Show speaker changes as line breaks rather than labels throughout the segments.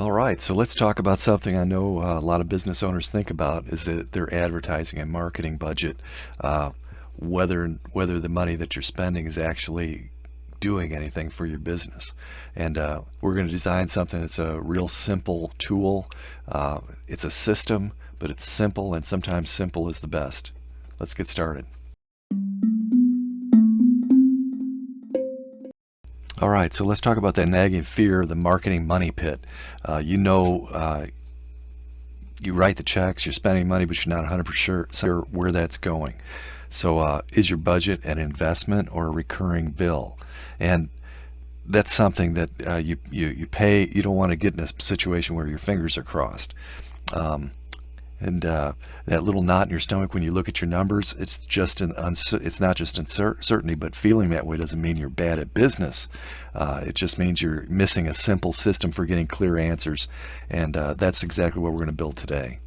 All right, so let's talk about something I know a lot of business owners think about is that their advertising and marketing budget, uh, whether the money that you're spending is actually doing anything for your business. And we're going to design something that's a real simple tool. It's a system, but it's simple, and sometimes simple is the best. Let's get started. All right, so let's talk about that nagging fear, the marketing money pit. You write the checks, you're spending money, but you're not 100% sure where that's going. So is your budget an investment or a recurring bill? And that's something that you pay. You don't want to get in a situation where your fingers are crossed. That little knot in your stomach when you look at your numbers, it's not just uncertainty, but feeling that way doesn't mean you're bad at business. It just means you're missing a simple system for getting clear answers, and that's exactly what we're going to build today.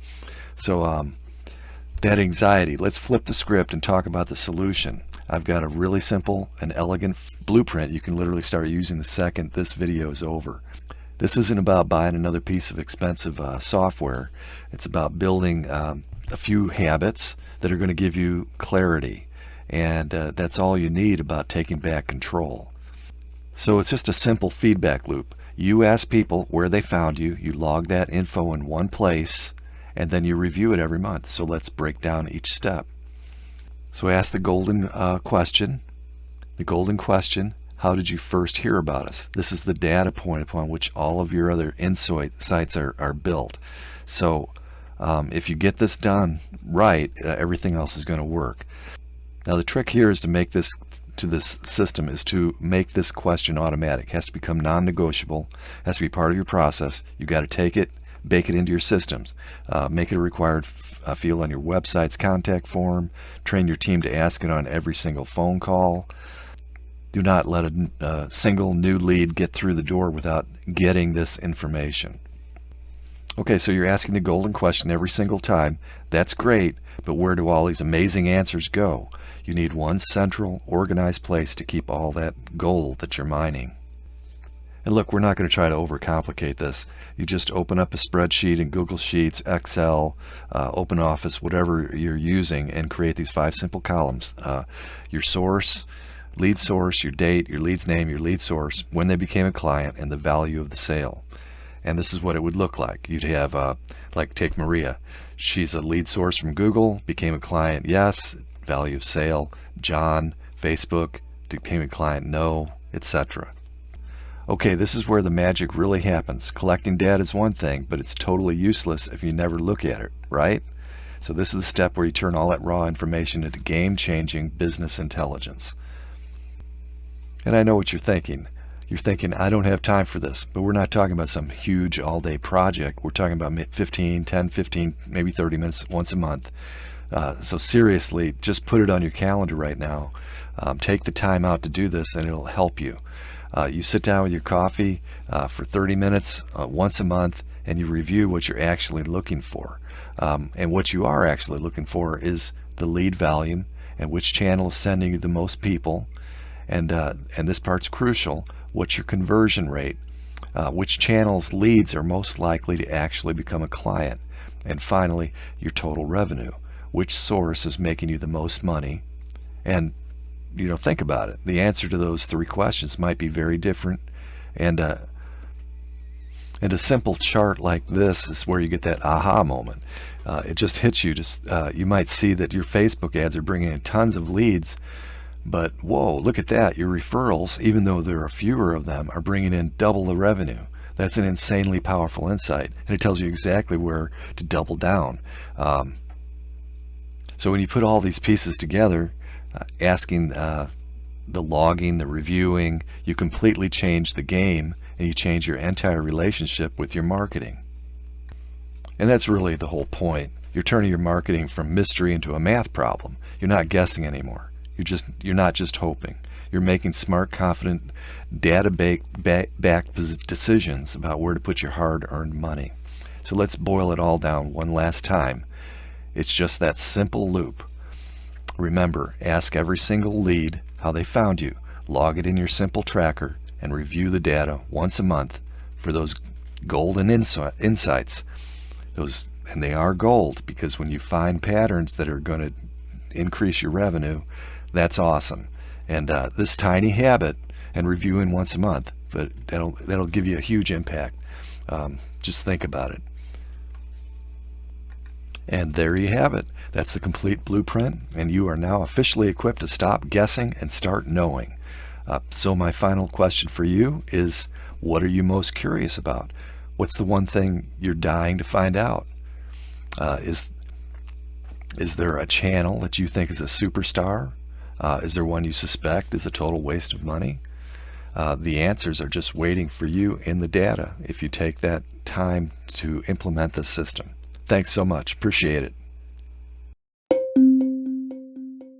So that anxiety, let's flip the script and talk about the solution. I've got a really simple and elegant blueprint you can literally start using the second this video is over. This isn't about buying another piece of expensive software. It's about building a few habits that are going to give you clarity, and that's all you need about taking back control. So it's just a simple feedback loop. You ask people where they found you, you log that info in one place, and then you review it every month. So let's break down each step. So ask the golden question. The golden question: how did you first hear about us? This is the data point upon which all of your other insights are built. So if you get this done right, everything else is going to work. Now the trick here is to make this system is to make this question automatic. It has to become non-negotiable, has to be part of your process. You've got to take it, bake it into your systems, make it a required field on your website's contact form, train your team to ask it on every single phone call. Do not let a single new lead get through the door without getting this information. Okay, so you're asking the golden question every single time. That's great, but where do all these amazing answers go? You need one central, organized place to keep all that gold that you're mining. And look, we're not going to try to overcomplicate this. You just open up a spreadsheet in Google Sheets, Excel, OpenOffice, whatever you're using, and create these 5 simple columns. Your source, lead source, your date, your lead's name, your lead source, when they became a client, and the value of the sale. And this is what it would look like. You'd have, like take Maria. She's a lead source from Google, became a client, yes, value of sale. John, Facebook, became a client, no, etc. Okay, this is where the magic really happens. Collecting data is one thing, but it's totally useless if you never look at it, right? So this is the step where you turn all that raw information into game-changing business intelligence. And I know what you're thinking. You're thinking, I don't have time for this. But we're not talking about some huge all-day project. We're talking about 10, 15, maybe 30 minutes once a month. So seriously, just put it on your calendar right now. Take the time out to do this, and it'll help you. You sit down with your coffee for 30 minutes once a month, and you review what you're actually looking for. And what you are actually looking for is the lead volume and which channel is sending you the most people. And this part's crucial. What's your conversion rate? Which channel's leads are most likely to actually become a client? And finally, your total revenue. Which source is making you the most money? And think about it. The answer to those 3 questions might be very different. And a simple chart like this is where you get that aha moment. It just hits you. You might see that your Facebook ads are bringing in tons of leads. But whoa, look at that. Your referrals, even though there are fewer of them, are bringing in double the revenue. That's an insanely powerful insight. And it tells you exactly where to double down. So when you put all these pieces together, asking the logging, the reviewing, you completely change the game, and you change your entire relationship with your marketing. And that's really the whole point. You're turning your marketing from mystery into a math problem. You're not guessing anymore. You're not just hoping. You're making smart, confident, data-backed decisions about where to put your hard-earned money. So let's boil it all down one last time. It's just that simple loop. Remember, ask every single lead how they found you. Log it in your simple tracker and review the data once a month for those golden insights. Those, and they are gold, because when you find patterns that are going to increase your revenue, that's awesome. And this tiny habit, and reviewing once a month, but that'll give you a huge impact. Just think about it. And there you have it. That's the complete blueprint, and you are now officially equipped to stop guessing and start knowing. So my final question for you is, what are you most curious about? What's the one thing you're dying to find out? Is there a channel that you think is a superstar? Is there one you suspect is a total waste of money? The answers are just waiting for you in the data if you take that time to implement this system. Thanks so much. Appreciate it.